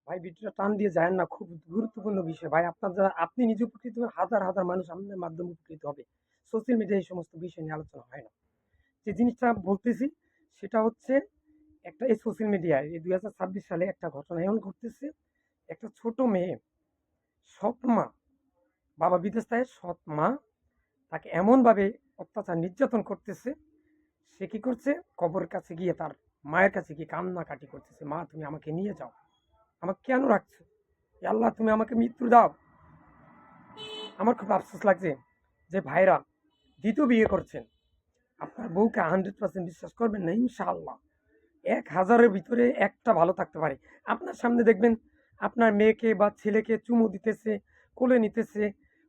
ভাই ভিডিওটা টান দিয়ে যায় না, খুব গুরুত্বপূর্ণ বিষয় ভাই। আপনার যারা আপনি নিজে উপকৃত হবেন, হাজার হাজার মানুষ আপনার মাধ্যমে উপকৃত হবে। সোশ্যাল মিডিয়ায় এই সমস্ত বিষয় নিয়ে আলোচনা হয় না। যে জিনিসটা বলতেছি সেটা হচ্ছে একটা এই সোশ্যাল মিডিয়ায় এই 2026 সালে একটা ঘটনা এমন ঘটতেছে। একটা ছোট মেয়ে, সৎ মা, বাবা বিদেশ থাকে, সৎ মা তাকে এমনভাবে অত্যাচার নির্যাতন করতেছে। সে কি করছে, কবরের কাছে গিয়ে তার মায়ের কাছে গিয়ে কান্নাকাটি করতেছে, মা তুমি আমাকে নিয়ে যাও, আমাকে কেন রাখছো, এ আল্লাহ তুমি আমাকে মৃত্যু দাও। আমার খুব আফসোস লাগছে যে ভাইরা দ্বিতীয় বিয়ে করছেন, আপনার বউকে 100% বিশ্বাস করবেন না, ইনশাআল্লাহ 1000-এর ভিতরে একটা ভালো থাকতে পারে। আপনার সামনে দেখবেন আপনার মেয়েকে বা ছেলেকে চুমু দিতেছে, কোলে নিতেছে,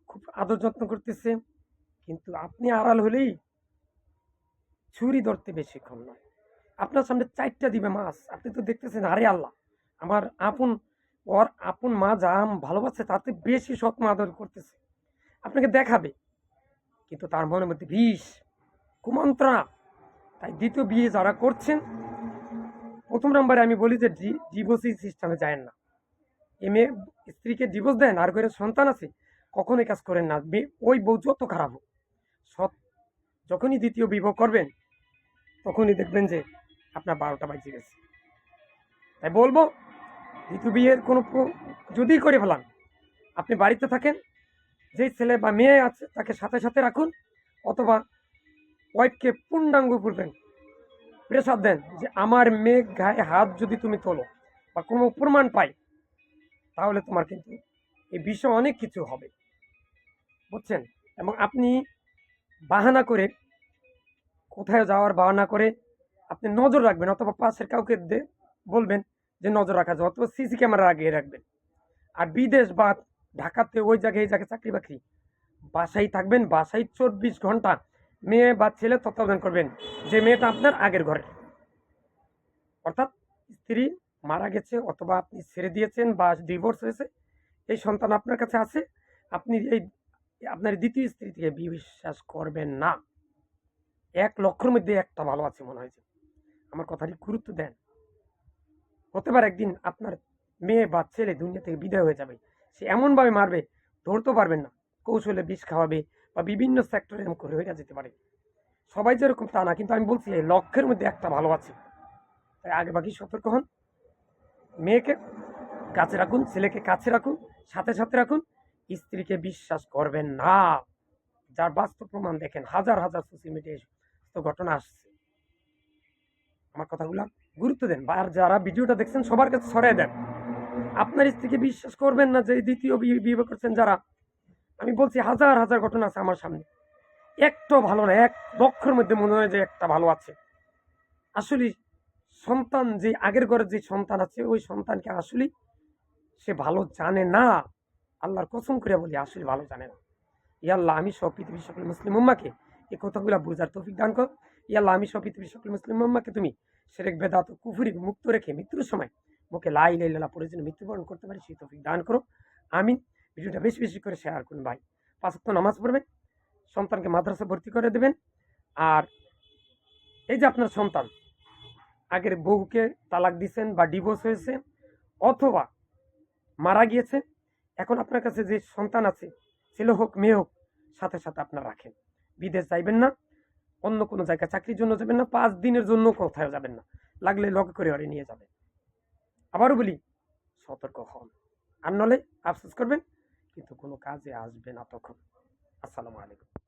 খুব আদর যত্ন করতেছে, কিন্তু আপনি আড়াল হলেই ছুরি ধরতে বেশিক্ষণ নয়, আপনার সামনে 4টা দিবে মাছ, আপনি তো দেখতেছেন আরে আল্লাহ, আমার আপন, ওর আপন মা যা ভালোবাসে তাতে বেশি সৎ মা আদর করতেছে, আপনাকে দেখাবে, কিন্তু তার মনের মধ্যে বিষ, কুমন্ত্রণা। তাই দ্বিতীয় বিয়ে যারা করছেন, প্রথম নম্বরে আমি বলি যে ডিভোর্সি সিস্টেমে যায় না। এ মেয়ে স্ত্রীকে ডিভোর্স দেন আর করে সন্তান আছে, কখনোই কাজ করেন না। ওই বউ যত খারাপ হোক, সৎ যখনই দ্বিতীয় বিবাহ করবেন তখনই দেখবেন যে আপনার 12টা বাজে গেছে। তাই বলবো, দ্বিতীয় বিয়ের কোনো যদি করে ফেলান, আপনি বাড়িতে থাকেন, যেই ছেলে বা মেয়ে আছে তাকে সাথে সাথে রাখুন, অথবা ওয়াইফকে পূর্ণাঙ্গ করবেন, প্রেসার দেন যে আমার মেয়ে গায়ে হাত যদি তুমি তোলো বা কোনো প্রমাণ পাই, তাহলে তোমার কিন্তু এই বিষয়ে অনেক কিছু হবে, বুঝছেন। এবং আপনি বাহানা করে, কোথায় যাওয়ার বাহানা করে আপনি নজর রাখবেন, অথবা পাশের কাউকে বলবেন যে নজর রাখা যায়, অথবা সিসি ক্যামেরা লাগিয়ে রাখবেন। আর বিদেশ বা ঢাকাতে ওই জায়গায় এই জায়গায় চাকরি বাকরি, বাসায় থাকবেন, বাসায় 24 ঘন্টা মেয়ে বা ছেলে তত্ত্বাবধান করবেন, যে মেয়েটা আপনার আগের ঘরে, অর্থাৎ স্ত্রী মারা গেছে অথবা আপনি ছেড়ে দিয়েছেন বা ডিভোর্স হয়েছে, এই সন্তান আপনার কাছে আছে, আপনি এই আপনার দ্বিতীয় স্ত্রী থেকে বিশ্বাস করবেন না। 1 লক্ষের মধ্যে একটা ভালো আছে মনে হয়েছে, আমার কথাটি গুরুত্ব দেন। হতে পারে একদিন আপনার মেয়ে বা ছেলে দুনিয়া থেকে বিদায় হয়ে যাবে, সে এমনভাবে মারবে ধরতেও পারবেন না, কৌশলে বিষ খাওয়াবে বা বিভিন্ন সেক্টরে এরকম করে হয়ে যেতে পারে। সবাই যেরকম তা না, কিন্তু আমি বলছি এই লক্ষের মধ্যে একটা ভালো আছে। তাই আগে বাকি সতর্ক হন, মেয়েকে কাছে রাখুন, ছেলেকে কাছে রাখুন, সাথে সাথে রাখুন, স্ত্রীকে বিশ্বাস করবেন না। যার বাস্তব প্রমাণ দেখেন, হাজার হাজার সোশ্যাল মিডিয়ায় ঘটনা আসছে। আমার কথাগুলো গুরুত্ব দেন, আর যারা ভিডিওটা দেখছেন সবার কাছে ছড়াই দেন। আপনার স্ত্রীকে বিশ্বাস করবেন না যে দ্বিতীয় বিয়ে করছেন যারা, আমি বলছি হাজার হাজার ঘটনা আছে আমার সামনে, একটাও ভালো না, 1 লক্ষের মধ্যে মনে হয় যে একটা ভালো আছে। আসলে সন্তান যে আগের ঘরের যে সন্তান আছে, ওই সন্তানকে আসলে সে ভালো জানে না, আল্লাহর কসম করে বলি আসলে ভালো জানে না। ইয়াল্লাহ আমি সব পৃথিবীর সকল মুসলিম উম্মাকে এই কথাগুলো বোঝার তৌফিক দান কর। ইয়াল্লাহ আমি সব পৃথিবীর সকল মুসলিম উম্মাকে তুমি শিরক বেদাত ও কুফরি মুক্ত রেখে মৃত্যুর সময় মুখে লা ইলাহা ইল্লাল্লাহ পড়ে যেন মৃত্যুবরণ করতে পারি, সেই তৌফিক দান করো। আমিন। ভিডিওটা বেশি বেশি করে শেয়ার করুন ভাই। 5 ওয়াক্ত নামাজ পড়বেন, সন্তানকে মাদ্রাসা ভর্তি করে দেবেন। আর এই যে আপনার সন্তান আগের বউকে তালাক দিয়েছেন বা ডিভোর্স হয়েছে অথবা মারা গিয়েছে, এখন আপনার কাছে যে সন্তান আছে, ছেলে হোক মেয়ে হোক, সাথে সাথে আপনার রাখেন। বিদেশ যাইবেন না, অন্য কোনো জায়গায় চাকরির জন্য যাবেন না, 5 দিনের জন্য কোথাও যাবেন না, লাগলে লগে করে ওরে নিয়ে যাবেন। আবারও বলি, সতর্ক হন, আর নলে আফসোস করবেন, কিন্তু কোনো কাজে আসবে না তখন। আসসালামু আলাইকুম।